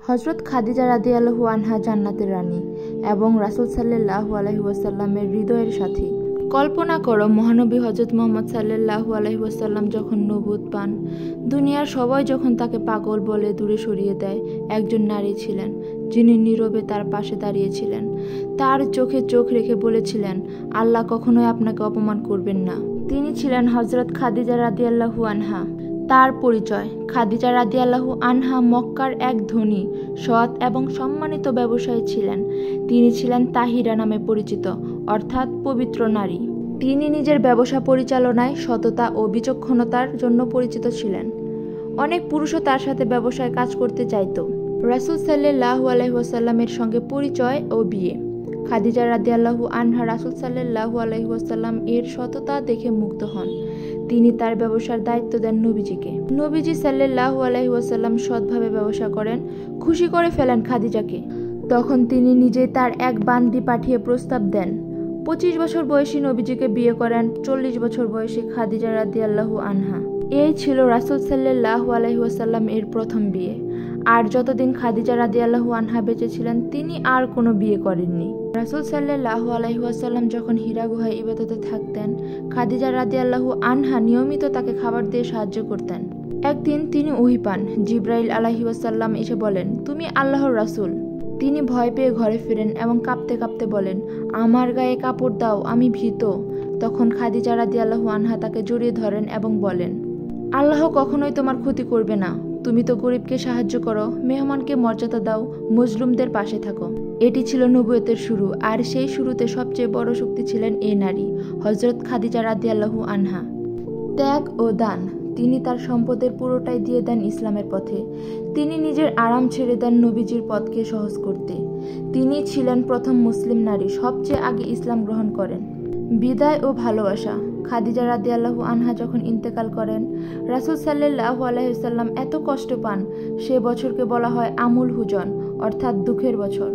হযরত খাদিজা রাদিয়াল্লাহু আনহা জান্নাতের রানী এবং রাসূল সাল্লাল্লাহু আলাইহি ওয়াসাল্লামের হৃদয়ের সাথী। কল্পনা করো, মহানবী হযরত মুহাম্মদ সাল্লাল্লাহু আলাইহি ওয়াসাল্লাম যখন নবুয়ত পান, দুনিয়ার সবাই যখন তাকে পাগল বলে দূরে সরিয়ে দেয়, একজন নারী ছিলেন যিনি নীরবে তার পাশে দাঁড়িয়েছিলেন, তার চোখে চোখ রেখে বলেছিলেন, আল্লাহ কখনোই আপনাকে অপমান করবেন না। তিনি ছিলেন হযরত খাদিজা রাদিয়াল্লাহু আনহা। তার পরিচয়: খাদিজা রাদিয়াল্লাহু আনহা মক্কার এক ধনী, সৎ এবং সম্মানিত ব্যবসায়ী ছিলেন। তিনি ছিলেন তাহিরা নামে পরিচিত, অর্থাৎ পবিত্র নারী। তিনি নিজের ব্যবসা পরিচালনায় সততা ও বিচক্ষণতার জন্য পরিচিত ছিলেন। অনেক পুরুষও তার সাথে ব্যবসায় কাজ করতে চাইত। রাসূল সাল্লাল্লাহু আলাইহি ওয়াসাল্লামের সঙ্গে পরিচয় ও বিয়ে। খাদিজা রাদিয়াল্লাহু আনহা রাসূল সাল্লাল্লাহু আলাইহি ওয়াসাল্লাম এর সততা দেখে মুগ্ধ হন। তিনি তার ব্যবসার দায়িত্ব দেন নবীজিকে। নবীজি সাল্লাল্লাহু আলাইহি ওয়াসাল্লাম সৎভাবে ব্যবসা করেন, খুশি করে ফেলেন খাদিজাকে। তখন তিনি নিজেই তার এক বান্দি পাঠিয়ে প্রস্তাব দেন। 25 বছর বয়সী নবীজিকে বিয়ে করেন 40 বছর বয়সী খাদিজা রাদিয়াল্লাহু আনহা। এই ছিল রাসূল সাল্লাল্লাহু আলাইহি ওয়াসাল্লাম এর প্রথম বিয়ে। আর যতদিন খাদিজা রাদিয়াল্লাহু আনহা বেঁচে ছিলেন, তিনি আর কোনো বিয়ে করেননি। রাসূল সাল্লাল্লাহু আলাইহি ওয়াসাল্লাম যখন হীরা গুহায় ইবাদতে থাকতেন, খাদিজা রাদিয়াল্লাহু আনহা নিয়মিত তাকে খাবার দিয়ে সাহায্য করতেন। একদিন তিনি ওহী পান। জিবরাইল আলাইহি ওয়াসাল্লাম এসে বলেন, তুমি আল্লাহর রাসূল। তিনি ভয় পেয়ে ঘরে ফিরেন এবং কাঁপতে কাঁপতে বলেন, আমার গায়ে কাপড় দাও, আমি ভীত। তখন খাদিজা রাদিয়াল্লাহু আনহা তাকে জড়িয়ে ধরেন এবং বলেন, আল্লাহ কখনোই তোমার ক্ষতি করবে না। তুমি তো গরিবকে সাহায্য করো, মেহমানকে মর্যাদা দাও, মজলুমদের পাশে থাকো। এটি ছিল নবুয়তের শুরু, আর সেই শুরুতে সবচেয়ে বড় শক্তি ছিলেন এই নারী, হযরত খাদিজা রাদিয়াল্লাহু আনহা। ত্যাগ ও দান: তিনি তার সম্পদের পুরোটাই দিয়ে দেন ইসলামের পথে। তিনি নিজের আরাম ছেড়ে দেন নবীজির পথকে সহজ করতে। তিনি ছিলেন প্রথম মুসলিম নারী সবচেয়ে আগে ইসলাম গ্রহণ করেন। বিদায় ও ভালোবাসা: খাদিজা রাদিয়াল্লাহু আনহা যখন ইন্তেকাল করেন, রাসূল সাল্লাল্লাহু আলাইহি ওয়াসাল্লাম এত কষ্ট পান, সে বছরকে বলা হয় আমুল হুজন, অর্থাৎ দুঃখের বছর।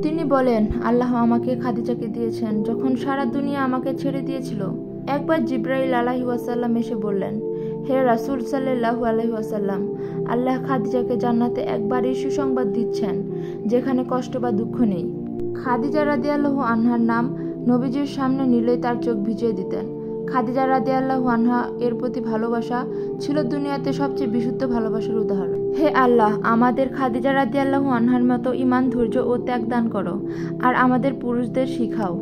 তিনি বলেন, আল্লাহ আমাকে খাদিজাকে দিয়েছেন যখন সারা দুনিয়া আমাকে ছেড়ে দিয়েছিল। একবার জিবরাইল আলাইহি ওয়াসাল্লাম এসে বললেন, হে রাসূল সাল্লাল্লাহু আলাইহি ওয়াসাল্লাম, আল্লাহ খাদিজাকে জান্নাতে একবারই সুসংবাদ দিচ্ছেন, যেখানে কষ্ট বা দুঃখ নেই। খাদিজা রাদিয়াল্লাহু আনহার নাম নবীজির সামনে নিলেই তার চোখ ভিজিয়ে দিতেন। খাদিজা রাদিয়াল্লাহু আনহা এর প্রতি ভালোবাসা ছিল দুনিয়াতে সবচেয়ে বিশুদ্ধ ভালোবাসার উদাহরণ। হে আল্লাহ, আমাদের খাদিজা রাদিয়াল্লাহু আনহার মতো ঈমান, ধৈর্য ও ত্যাগ দান করো, আর আমাদের পুরুষদের শিখাও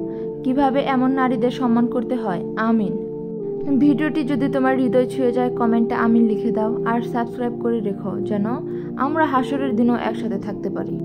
কিভাবে এমন নারীদের সম্মান করতে হয়। আমিন। ভিডিওটি যদি তোমার হৃদয় ছুঁয়ে যায়, কমেন্টে আমিন লিখে দাও আর সাবস্ক্রাইব করে রেখো, যেন আমরা হাসরের দিনও একসাথে থাকতে পারি।